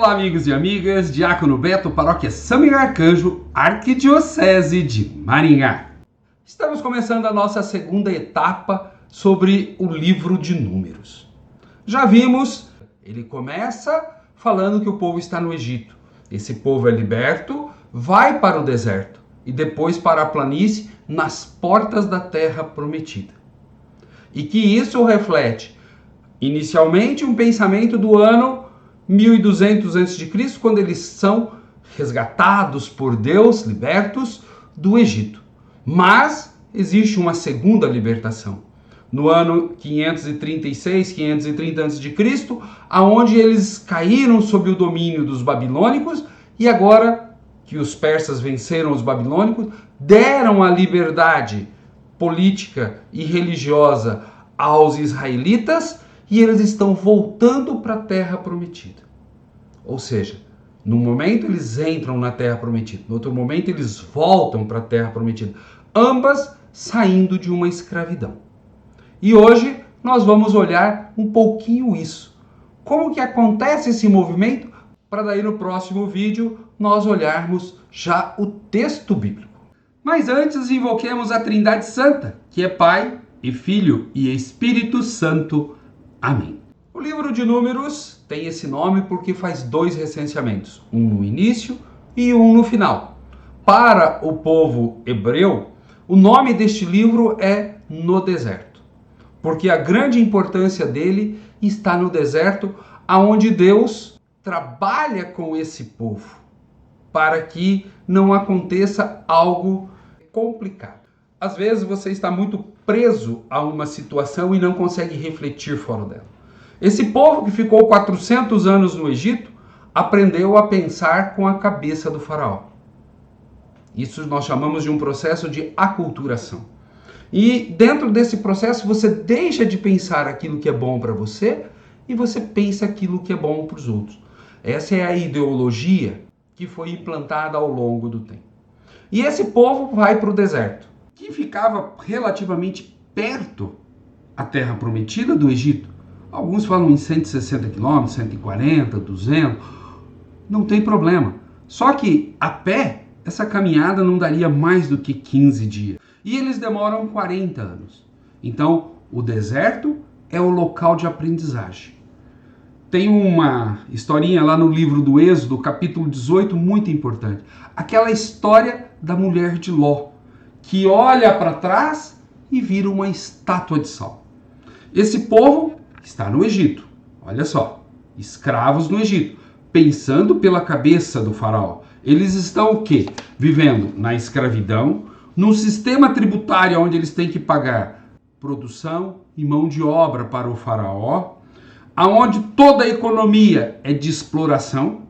Olá, amigos e amigas, Diácono Beto, Paróquia São Miguel Arcanjo, Arquidiocese de Maringá. Estamos começando a nossa segunda etapa sobre o livro de Números. Já vimos, ele começa falando que o povo está no Egito. Esse povo é liberto, vai para o deserto e depois para a planície, nas portas da terra prometida. E que isso reflete, inicialmente, um pensamento do ano 1200 a.C., quando eles são resgatados por Deus, libertos do Egito. Mas existe uma segunda libertação. No ano 536, 530 a.C., aonde eles caíram sob o domínio dos babilônicos e agora que os persas venceram os babilônicos, deram a liberdade política e religiosa aos israelitas e eles estão voltando para a terra prometida. Ou seja, num momento eles entram na terra prometida, no outro momento eles voltam para a terra prometida, ambas saindo de uma escravidão. E hoje nós vamos olhar um pouquinho isso. Como que acontece esse movimento? Para daí no próximo vídeo nós olharmos já o texto bíblico. Mas antes invoquemos a Trindade Santa, que é Pai e Filho e Espírito Santo. Amém. O livro de Números tem esse nome porque faz dois recenseamentos, um no início e um no final. Para o povo hebreu, o nome deste livro é No Deserto, porque a grande importância dele está no deserto, aonde Deus trabalha com esse povo para que não aconteça algo complicado. Às vezes você está muito preso a uma situação e não consegue refletir fora dela. Esse povo que ficou 400 anos no Egito aprendeu a pensar com a cabeça do faraó. Isso nós chamamos de um processo de aculturação. E dentro desse processo você deixa de pensar aquilo que é bom para você e você pensa aquilo que é bom para os outros. Essa é a ideologia que foi implantada ao longo do tempo. E esse povo vai para o deserto, que ficava relativamente perto a terra prometida do Egito. Alguns falam em 160 quilômetros, 140, 200, não tem problema. Só que a pé, essa caminhada não daria mais do que 15 dias. E eles demoram 40 anos. Então, o deserto é o local de aprendizagem. Tem uma historinha lá no livro do Êxodo, capítulo 18, muito importante. Aquela história da mulher de Ló, que olha para trás e vira uma estátua de sal. Esse povo está no Egito, olha só, escravos no Egito, pensando pela cabeça do faraó. Eles estão o quê? Vivendo na escravidão, num sistema tributário onde eles têm que pagar produção e mão de obra para o faraó, aonde toda a economia é de exploração,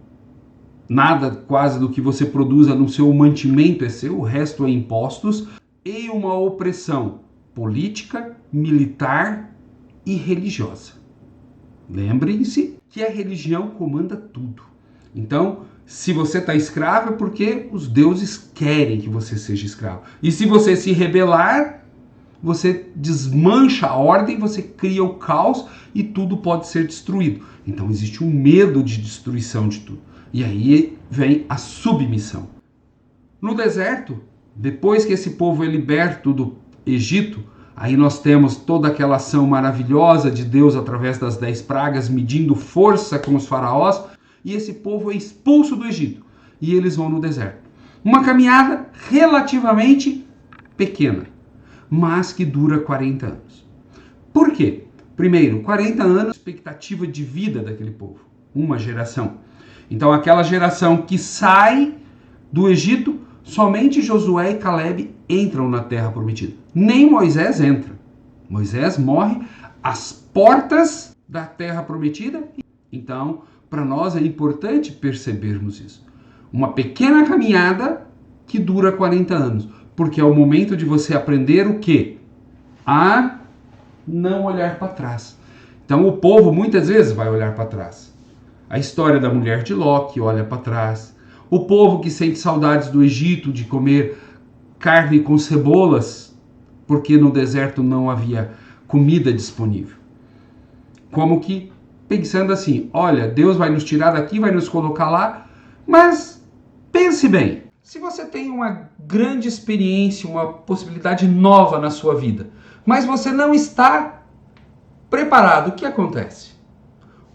nada quase do que você produza no seu mantimento é seu, o resto é impostos, e uma opressão política, militar e religiosa. Lembrem-se que a religião comanda tudo. Então, se você está escravo é porque os deuses querem que você seja escravo. E se você se rebelar, você desmancha a ordem, você cria o caos e tudo pode ser destruído. Então existe um medo de destruição de tudo. E aí vem a submissão. No deserto, depois que esse povo é liberto do Egito, aí nós temos toda aquela ação maravilhosa de Deus através das 10 pragas, medindo força com os faraós, e esse povo é expulso do Egito. E eles vão no deserto. Uma caminhada relativamente pequena, mas que dura 40 anos. Por quê? Primeiro, 40 anos, expectativa de vida daquele povo, uma geração. Então aquela geração que sai do Egito, somente Josué e Calebe entram na terra prometida. Nem Moisés entra. Moisés morre às portas da terra prometida. Então, para nós é importante percebermos isso. Uma pequena caminhada que dura 40 anos. Porque é o momento de você aprender o quê? A não olhar para trás. Então o povo muitas vezes vai olhar para trás. A história da mulher de Ló que olha para trás. O povo que sente saudades do Egito, de comer carne com cebolas, porque no deserto não havia comida disponível. Como que pensando assim, olha, Deus vai nos tirar daqui, vai nos colocar lá, mas pense bem, se você tem uma grande experiência, uma possibilidade nova na sua vida, mas você não está preparado, o que acontece?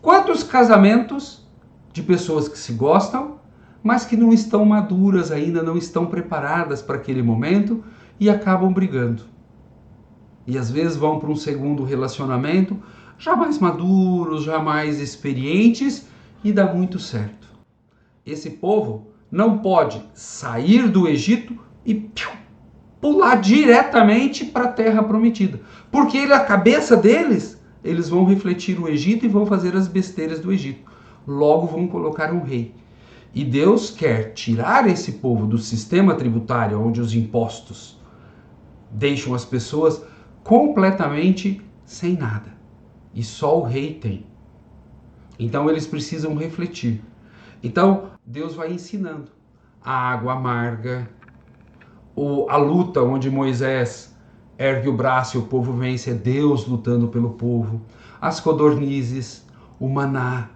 Quantos casamentos de pessoas que se gostam, mas que não estão maduras ainda, não estão preparadas para aquele momento e acabam brigando? E às vezes vão para um segundo relacionamento, já mais maduros, já mais experientes, e dá muito certo. Esse povo não pode sair do Egito e pular diretamente para a terra prometida, porque a cabeça deles, eles vão refletir o Egito e vão fazer as besteiras do Egito. Logo vão colocar um rei. E Deus quer tirar esse povo do sistema tributário, onde os impostos deixam as pessoas completamente sem nada. E só o rei tem. Então eles precisam refletir. Então Deus vai ensinando. A água amarga, a luta onde Moisés ergue o braço e o povo vence, é Deus lutando pelo povo. As codornizes, o maná,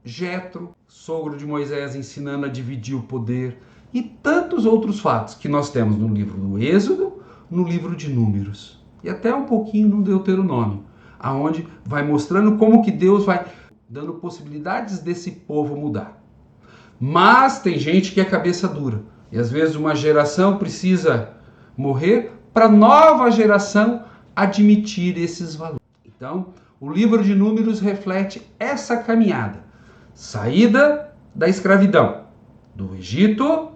Jetro, sogro de Moisés, ensinando a dividir o poder, e tantos outros fatos que nós temos no livro do Êxodo, no livro de Números, e até um pouquinho no Deuteronômio, aonde vai mostrando como que Deus vai dando possibilidades desse povo mudar. Mas tem gente que é cabeça dura, e às vezes uma geração precisa morrer para nova geração admitir esses valores. Então, o livro de Números reflete essa caminhada. Saída da escravidão, do Egito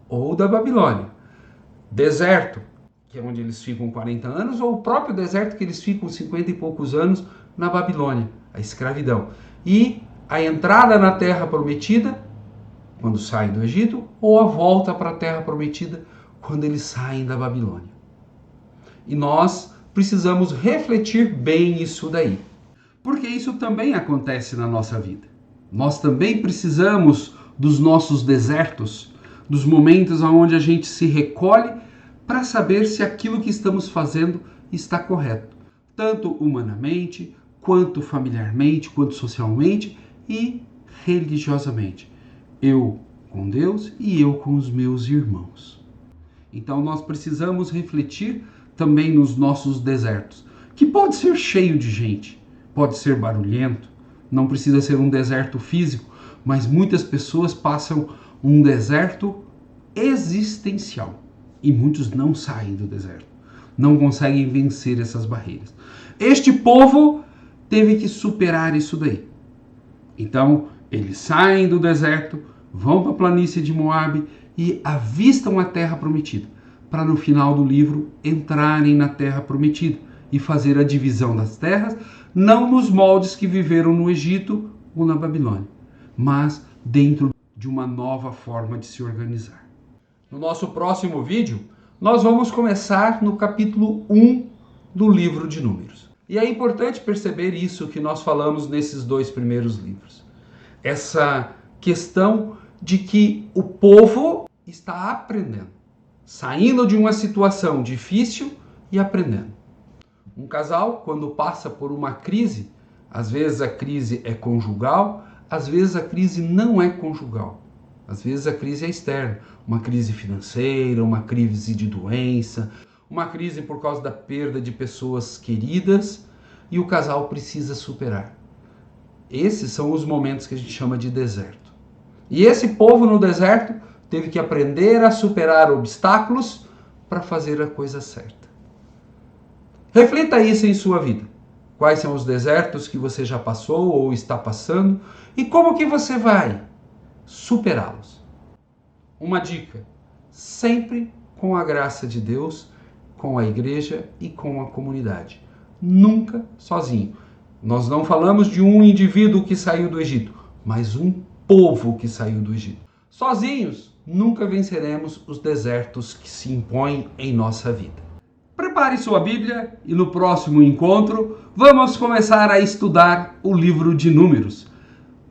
ou da Babilônia. Deserto, que é onde eles ficam 40 anos, ou o próprio deserto que eles ficam 50 e poucos anos na Babilônia, a escravidão. E a entrada na terra prometida, quando saem do Egito, ou a volta para a terra prometida, quando eles saem da Babilônia. E nós precisamos refletir bem isso daí, porque isso também acontece na nossa vida. Nós também precisamos dos nossos desertos, dos momentos onde a gente se recolhe para saber se aquilo que estamos fazendo está correto, tanto humanamente, quanto familiarmente, quanto socialmente e religiosamente. Eu com Deus e eu com os meus irmãos. Então nós precisamos refletir também nos nossos desertos, que pode ser cheio de gente, pode ser barulhento, não precisa ser um deserto físico, mas muitas pessoas passam um deserto existencial. E muitos não saem do deserto, não conseguem vencer essas barreiras. Este povo teve que superar isso daí. Então, eles saem do deserto, vão para a planície de Moabe e avistam a terra prometida, para no final do livro entrarem na terra prometida e fazer a divisão das terras, não nos moldes que viveram no Egito ou na Babilônia, mas dentro de uma nova forma de se organizar. No nosso próximo vídeo, nós vamos começar no capítulo 1 do livro de Números. E é importante perceber isso que nós falamos nesses dois primeiros livros. Essa questão de que o povo está aprendendo, saindo de uma situação difícil e aprendendo. Um casal, quando passa por uma crise, às vezes a crise é conjugal, às vezes a crise não é conjugal. Às vezes a crise é externa, uma crise financeira, uma crise de doença, uma crise por causa da perda de pessoas queridas, e o casal precisa superar. Esses são os momentos que a gente chama de deserto. E esse povo no deserto teve que aprender a superar obstáculos para fazer a coisa certa. Reflita isso em sua vida. Quais são os desertos que você já passou ou está passando e como que você vai superá-los? Uma dica: sempre com a graça de Deus, com a igreja e com a comunidade. Nunca sozinho. Nós não falamos de um indivíduo que saiu do Egito, mas um povo que saiu do Egito. Sozinhos, nunca venceremos os desertos que se impõem em nossa vida. Prepare sua Bíblia e no próximo encontro vamos começar a estudar o livro de Números.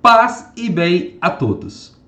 Paz e bem a todos!